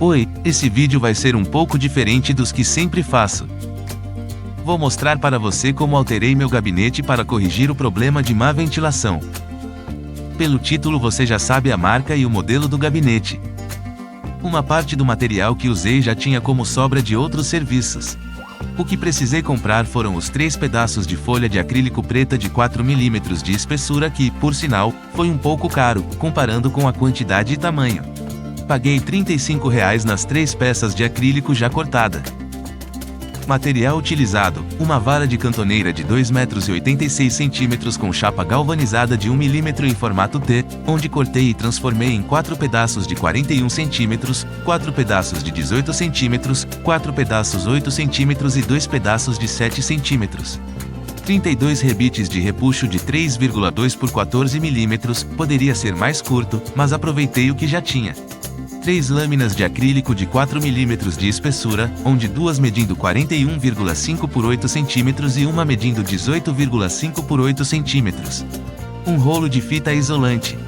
Oi, esse vídeo vai ser um pouco diferente dos que sempre faço. Vou mostrar para você como alterei meu gabinete para corrigir o problema de má ventilação. Pelo título você já sabe a marca e o modelo do gabinete. Uma parte do material que usei já tinha como sobra de outros serviços. O que precisei comprar foram os 3 pedaços de folha de acrílico preta de 4 mm de espessura que, por sinal, foi um pouco caro, comparando com a quantidade e tamanho. Paguei R$ 35 nas 3 peças de acrílico já cortada. Material utilizado: uma vara de cantoneira de 2,86 m com chapa galvanizada de 1 mm em formato T, onde cortei e transformei em 4 pedaços de 41 cm, 4 pedaços de 18 cm, 4 pedaços 8 cm e 2 pedaços de 7 cm. 32 rebites de repuxo de 3,2 por 14 mm, poderia ser mais curto, mas aproveitei o que já tinha. 3 lâminas de acrílico de 4 mm de espessura, onde 2 medindo 41,5 por 8 cm e uma medindo 18,5 por 8 cm. Um rolo de fita isolante.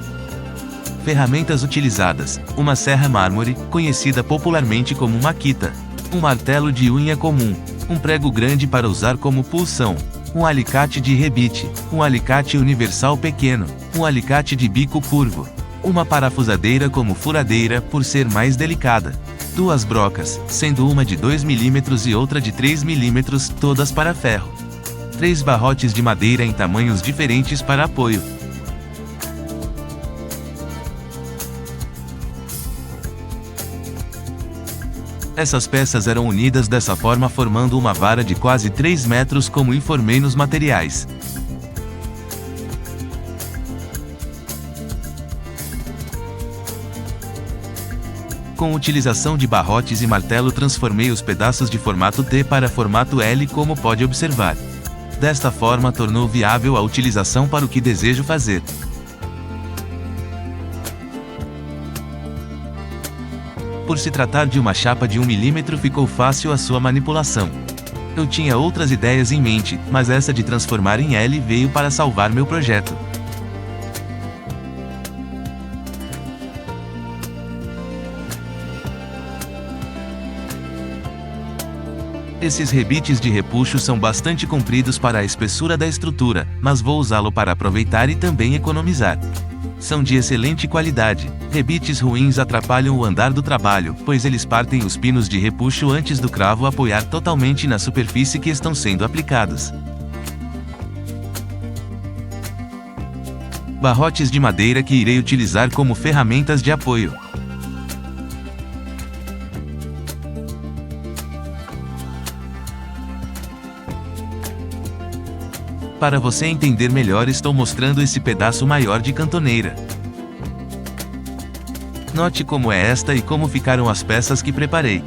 Ferramentas utilizadas: uma serra mármore, conhecida popularmente como maquita, um martelo de unha comum, um prego grande para usar como pulsão, um alicate de rebite, um alicate universal pequeno, um alicate de bico curvo, uma parafusadeira como furadeira, por ser mais delicada, 2 brocas, sendo uma de 2 mm e outra de 3 mm, todas para ferro, 3 barrotes de madeira em tamanhos diferentes para apoio. Essas peças eram unidas dessa forma formando uma vara de quase 3 metros como informei nos materiais. Com utilização de barrotes e martelo transformei os pedaços de formato T para formato L, como pode observar. Desta forma tornou viável a utilização para o que desejo fazer. Por se tratar de uma chapa de 1 mm ficou fácil a sua manipulação. Eu tinha outras ideias em mente, mas essa de transformar em L veio para salvar meu projeto. Esses rebites de repuxo são bastante compridos para a espessura da estrutura, mas vou usá-lo para aproveitar e também economizar. São de excelente qualidade. Rebites ruins atrapalham o andar do trabalho, pois eles partem os pinos de repuxo antes do cravo apoiar totalmente na superfície que estão sendo aplicados. Barrotes de madeira que irei utilizar como ferramentas de apoio. Para você entender melhor, estou mostrando esse pedaço maior de cantoneira. Note como é esta e como ficaram as peças que preparei.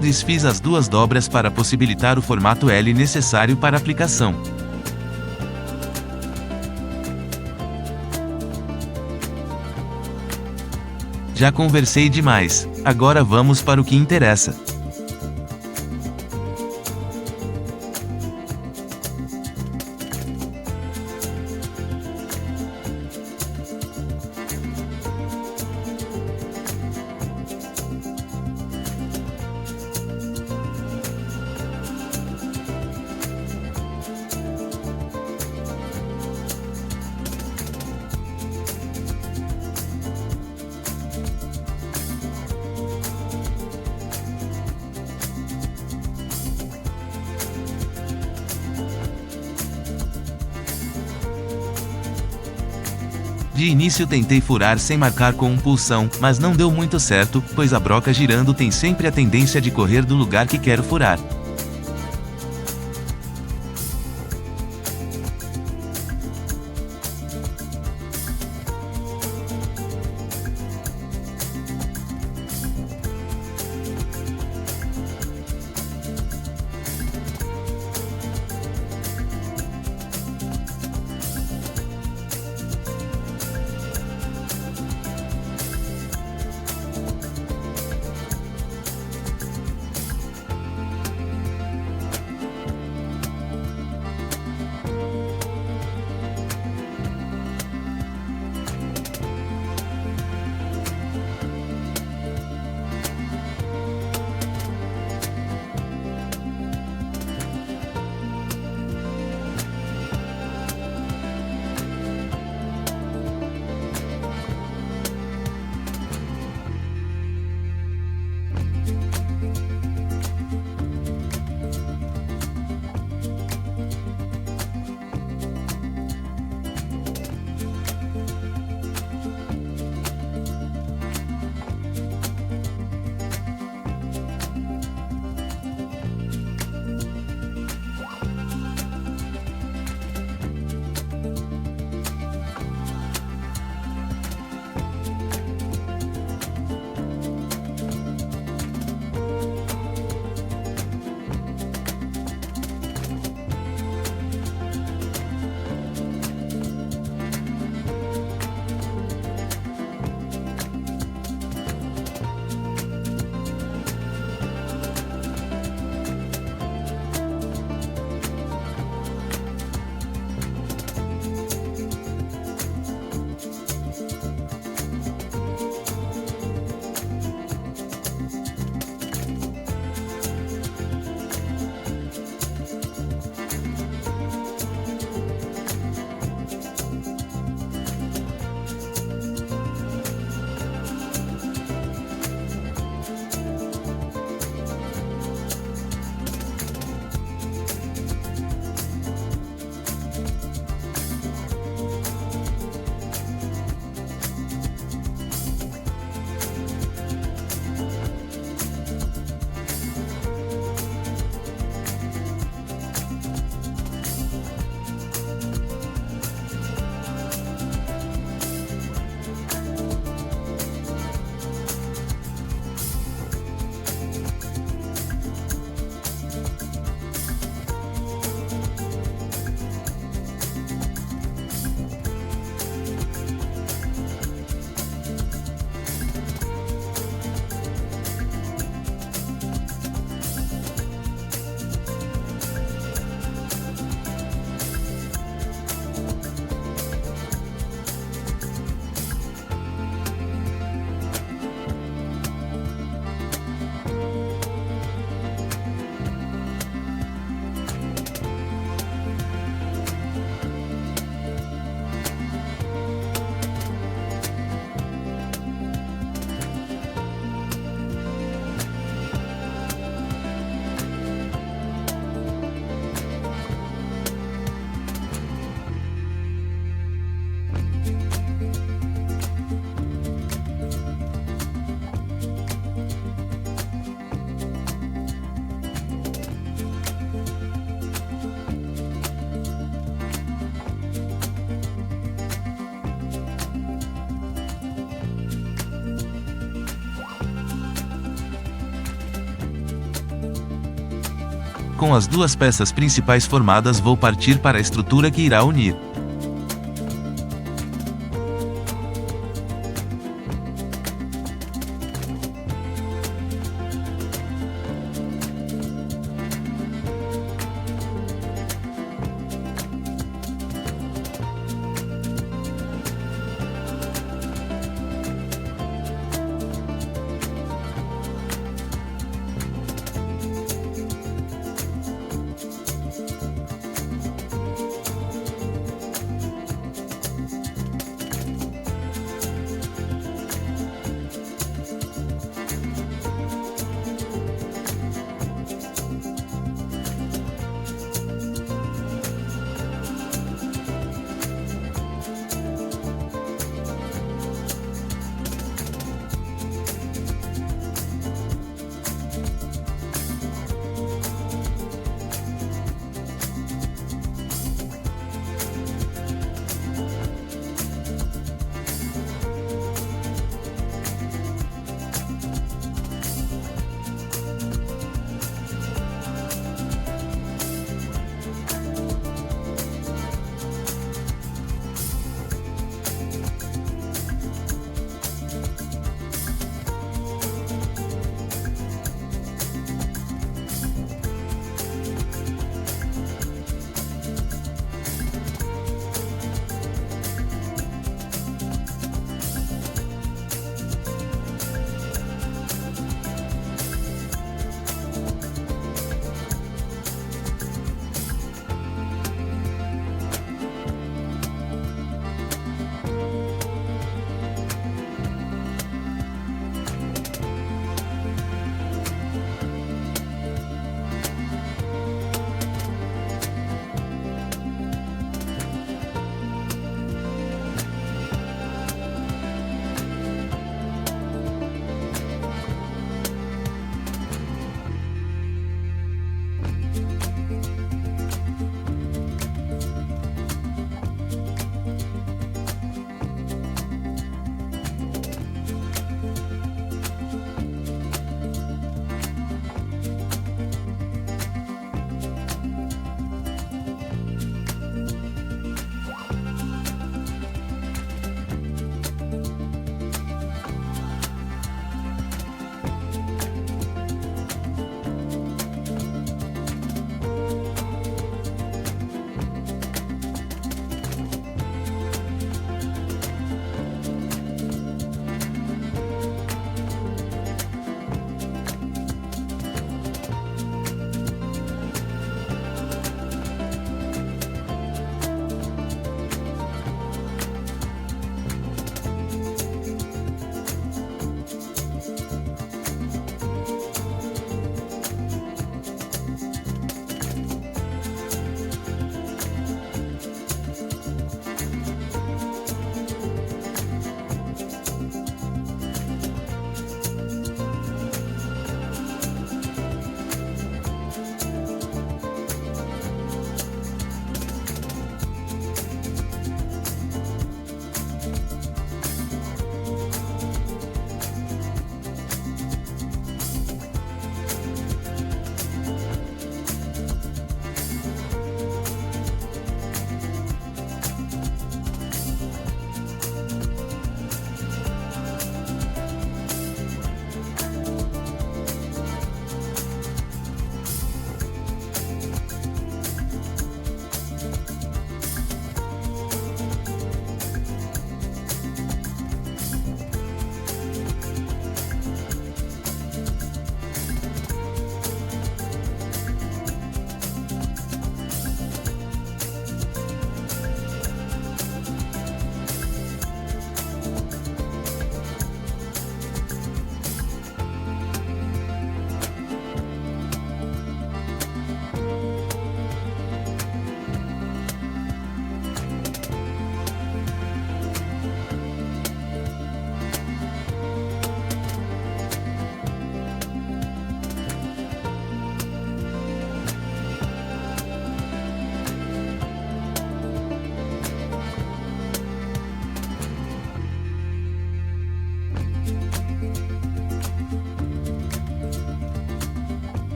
Desfiz as 2 dobras para possibilitar o formato L necessário para aplicação. Já conversei demais, agora vamos para o que interessa. De início tentei furar sem marcar com um pulsão, mas não deu muito certo, pois a broca girando tem sempre a tendência de correr do lugar que quero furar. Com as duas peças principais formadas, vou partir para a estrutura que irá unir.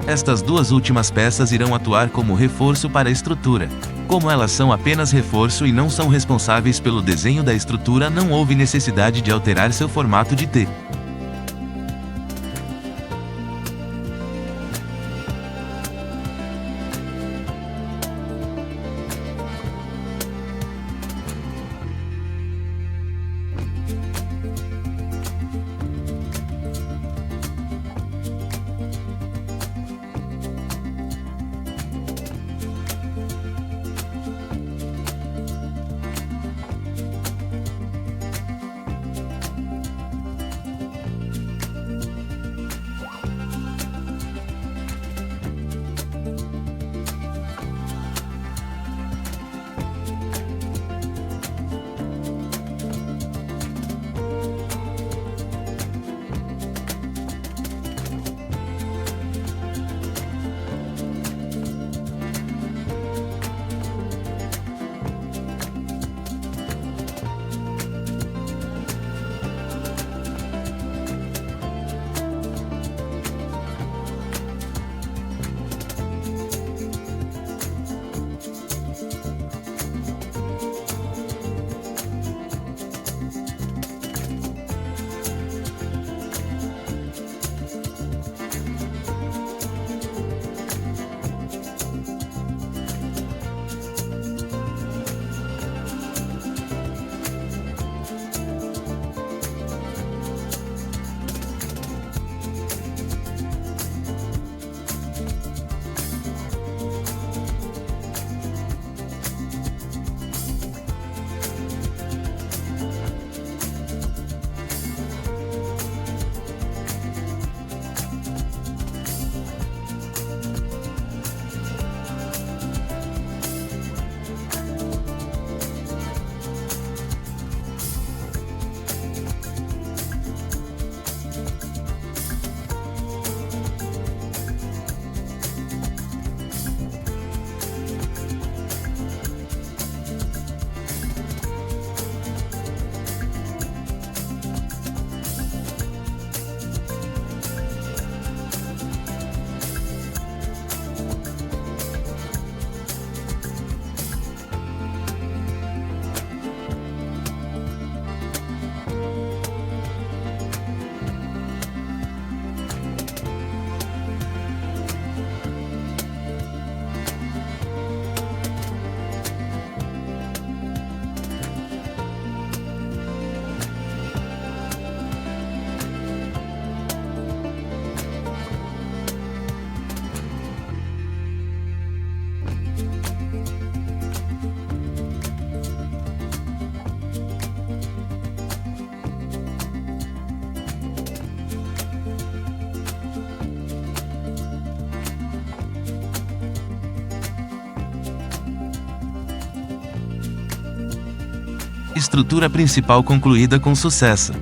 Estas duas últimas peças irão atuar como reforço para a estrutura. Como elas são apenas reforço e não são responsáveis pelo desenho da estrutura, não houve necessidade de alterar seu formato de T. Estrutura principal concluída com sucesso.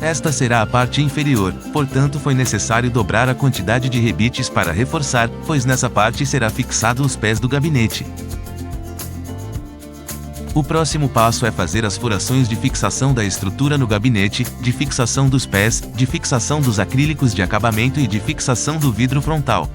Esta será a parte inferior, portanto foi necessário dobrar a quantidade de rebites para reforçar, pois nessa parte será fixado os pés do gabinete. O próximo passo é fazer as furações de fixação da estrutura no gabinete, de fixação dos pés, de fixação dos acrílicos de acabamento e de fixação do vidro frontal.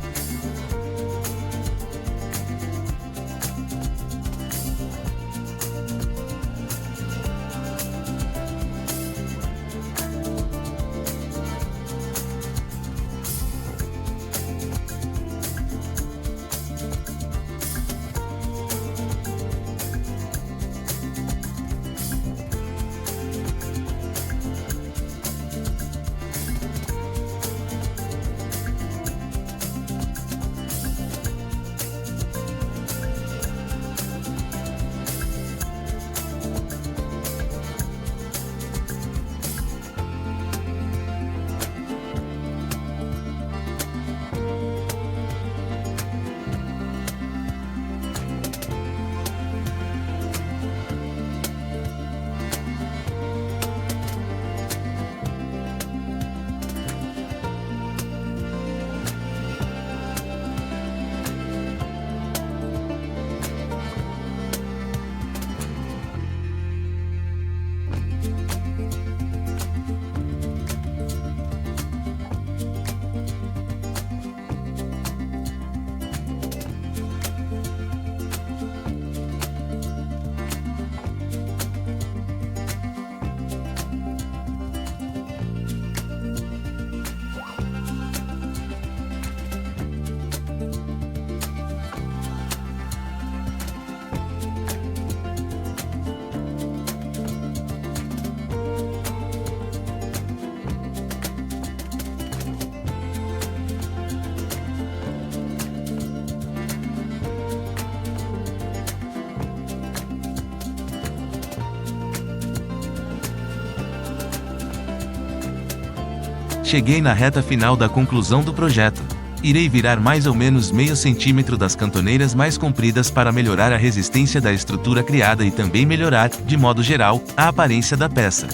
Cheguei na reta final da conclusão do projeto. Irei virar mais ou menos meio centímetro das cantoneiras mais compridas para melhorar a resistência da estrutura criada e também melhorar, de modo geral, a aparência da peça.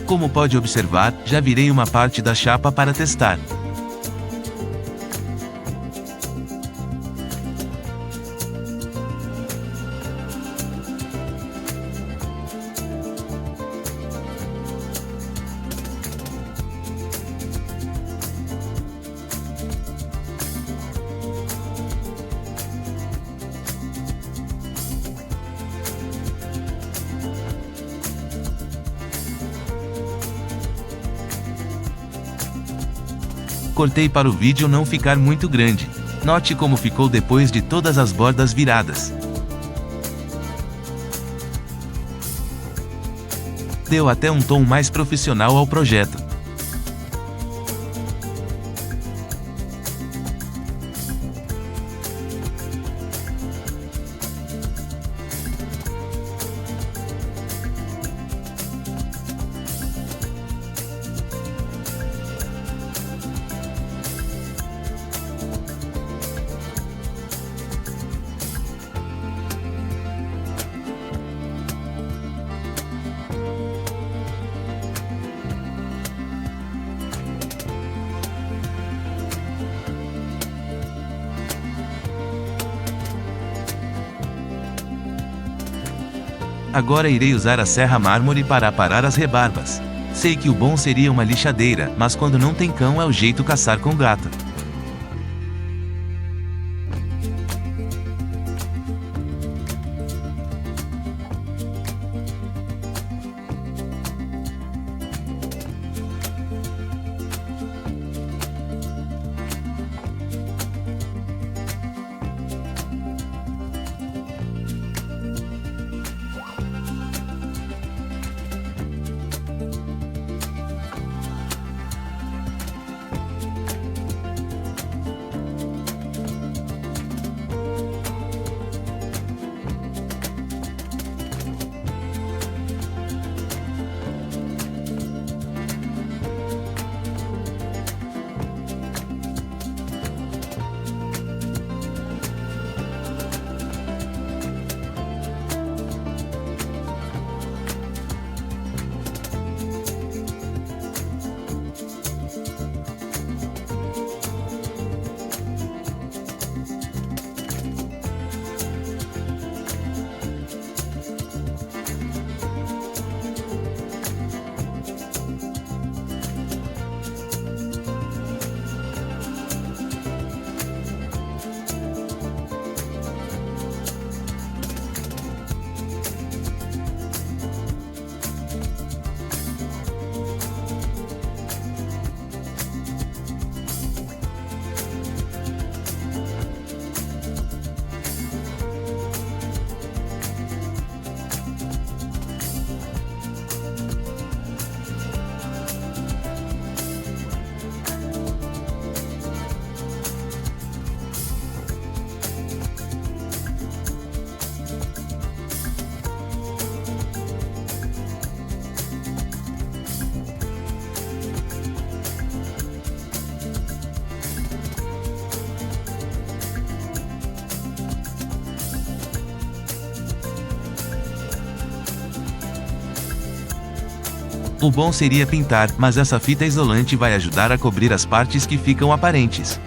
Como pode observar, já virei uma parte da chapa para testar. Cortei para o vídeo não ficar muito grande. Note como ficou depois de todas as bordas viradas. Deu até um tom mais profissional ao projeto. Agora irei usar a serra mármore para aparar as rebarbas. Sei que o bom seria uma lixadeira, mas quando não tem cão é o jeito caçar com gato. O bom seria pintar, mas essa fita isolante vai ajudar a cobrir as partes que ficam aparentes.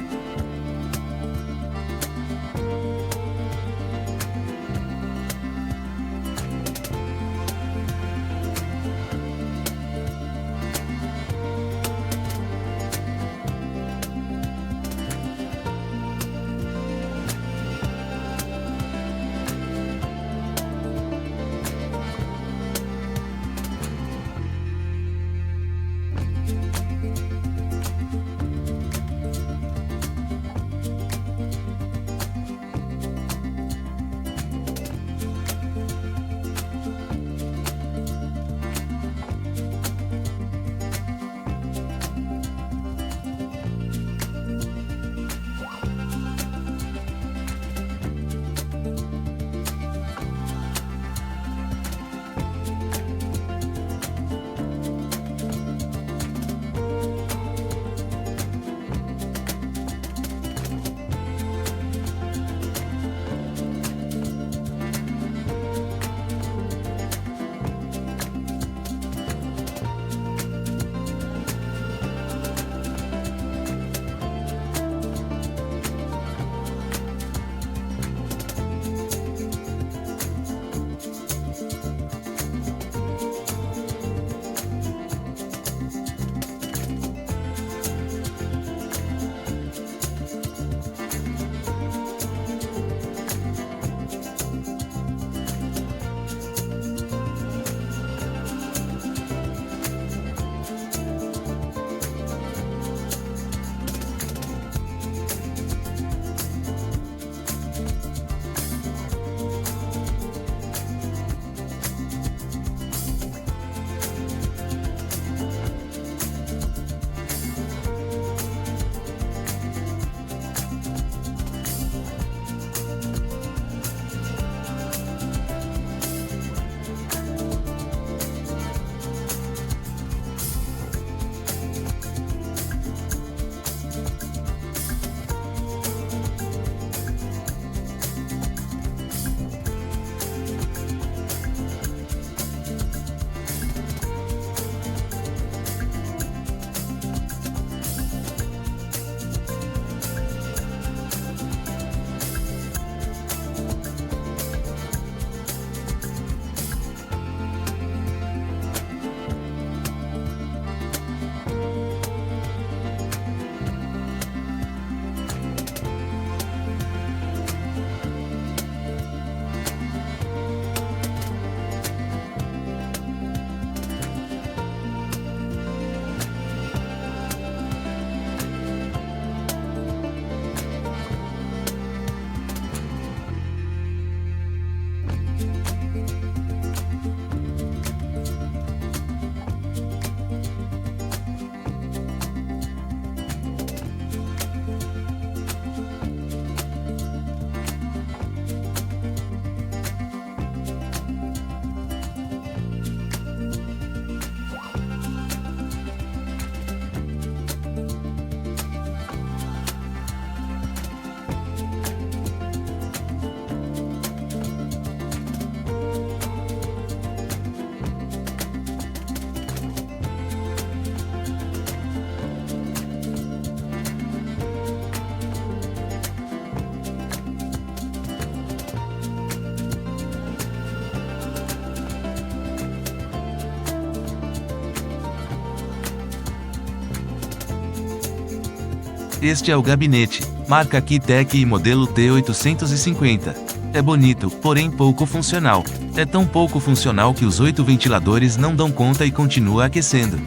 Este é o gabinete, marca Kitec e modelo T850. É bonito, porém pouco funcional. É tão pouco funcional que os 8 ventiladores não dão conta e continua aquecendo.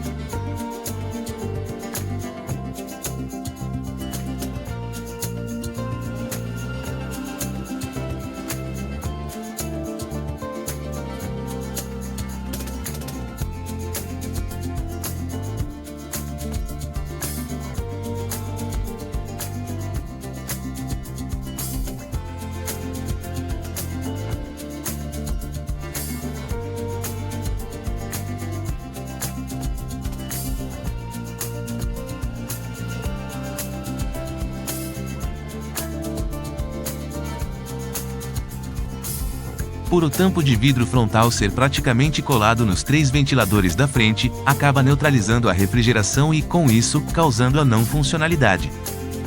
Por o tampo de vidro frontal ser praticamente colado nos 3 ventiladores da frente, acaba neutralizando a refrigeração e, com isso, causando a não funcionalidade.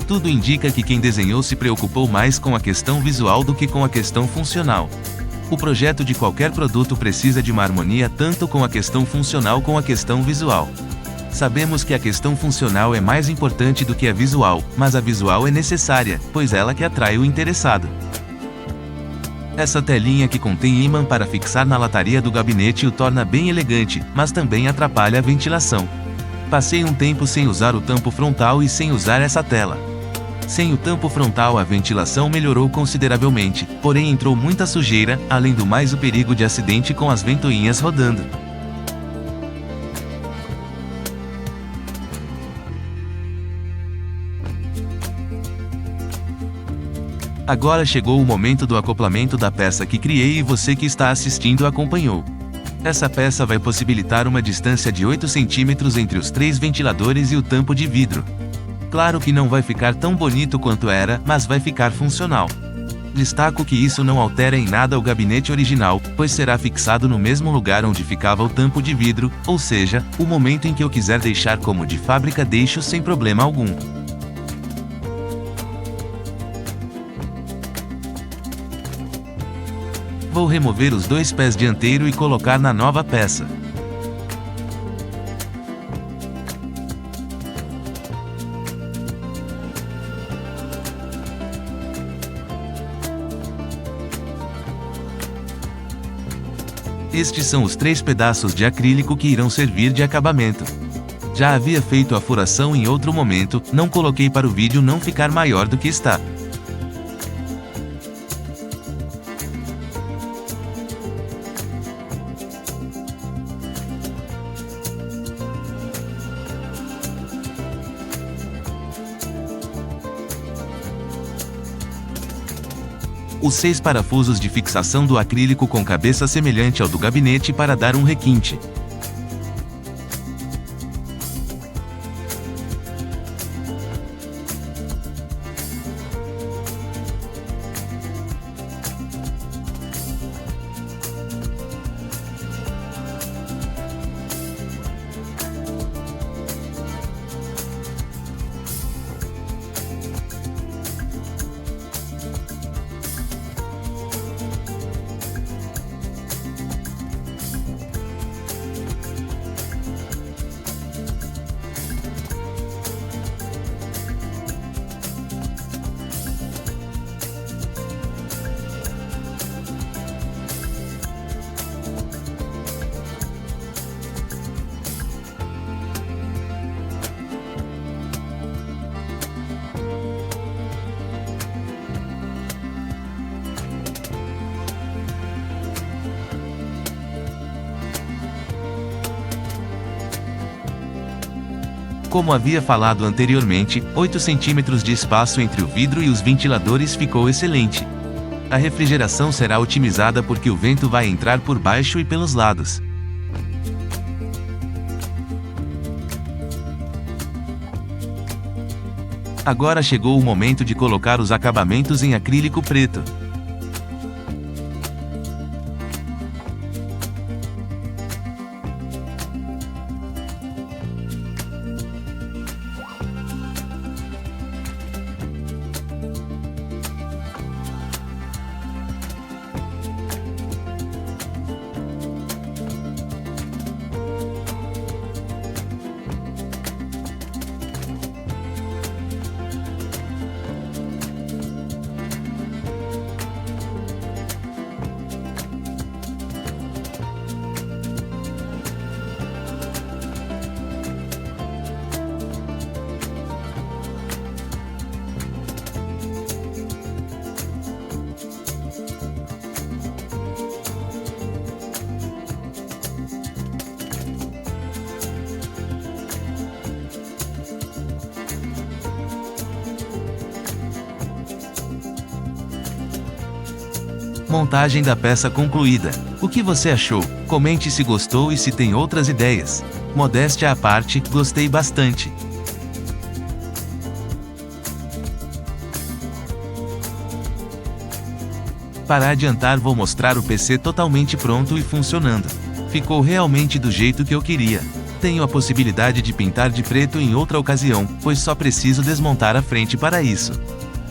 Tudo indica que quem desenhou se preocupou mais com a questão visual do que com a questão funcional. O projeto de qualquer produto precisa de uma harmonia tanto com a questão funcional como a questão visual. Sabemos que a questão funcional é mais importante do que a visual, mas a visual é necessária, pois ela que atrai o interessado. Essa telinha que contém ímã para fixar na lataria do gabinete o torna bem elegante, mas também atrapalha a ventilação. Passei um tempo sem usar o tampo frontal e sem usar essa tela. Sem o tampo frontal a ventilação melhorou consideravelmente, porém entrou muita sujeira, além do mais o perigo de acidente com as ventoinhas rodando. Agora chegou o momento do acoplamento da peça que criei e você que está assistindo acompanhou. Essa peça vai possibilitar uma distância de 8 cm entre os 3 ventiladores e o tampo de vidro. Claro que não vai ficar tão bonito quanto era, mas vai ficar funcional. Destaco que isso não altera em nada o gabinete original, pois será fixado no mesmo lugar onde ficava o tampo de vidro, ou seja, o momento em que eu quiser deixar como de fábrica deixo sem problema algum. Vou remover os 2 pés dianteiro e colocar na nova peça. Estes são os 3 pedaços de acrílico que irão servir de acabamento. Já havia feito a furação em outro momento, não coloquei para o vídeo não ficar maior do que está. Os 6 parafusos de fixação do acrílico com cabeça semelhante ao do gabinete para dar um requinte. Como havia falado anteriormente, 8 cm de espaço entre o vidro e os ventiladores ficou excelente. A refrigeração será otimizada porque o vento vai entrar por baixo e pelos lados. Agora chegou o momento de colocar os acabamentos em acrílico preto. Montagem da peça concluída. O que você achou? Comente se gostou e se tem outras ideias. Modéstia à parte, gostei bastante. Para adiantar, vou mostrar o PC totalmente pronto e funcionando. Ficou realmente do jeito que eu queria. Tenho a possibilidade de pintar de preto em outra ocasião, pois só preciso desmontar a frente para isso.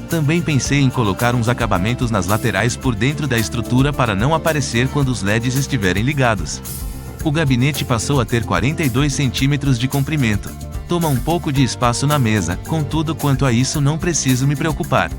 Também pensei em colocar uns acabamentos nas laterais por dentro da estrutura para não aparecer quando os LEDs estiverem ligados. O gabinete passou a ter 42 centímetros de comprimento. Toma um pouco de espaço na mesa, contudo quanto a isso não preciso me preocupar.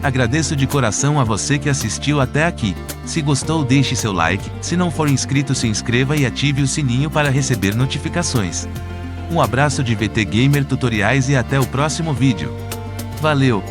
Agradeço de coração a você que assistiu até aqui. Se gostou, deixe seu like, se não for inscrito, se inscreva e ative o sininho para receber notificações. Um abraço de VT Gamer Tutoriais e até o próximo vídeo. Valeu!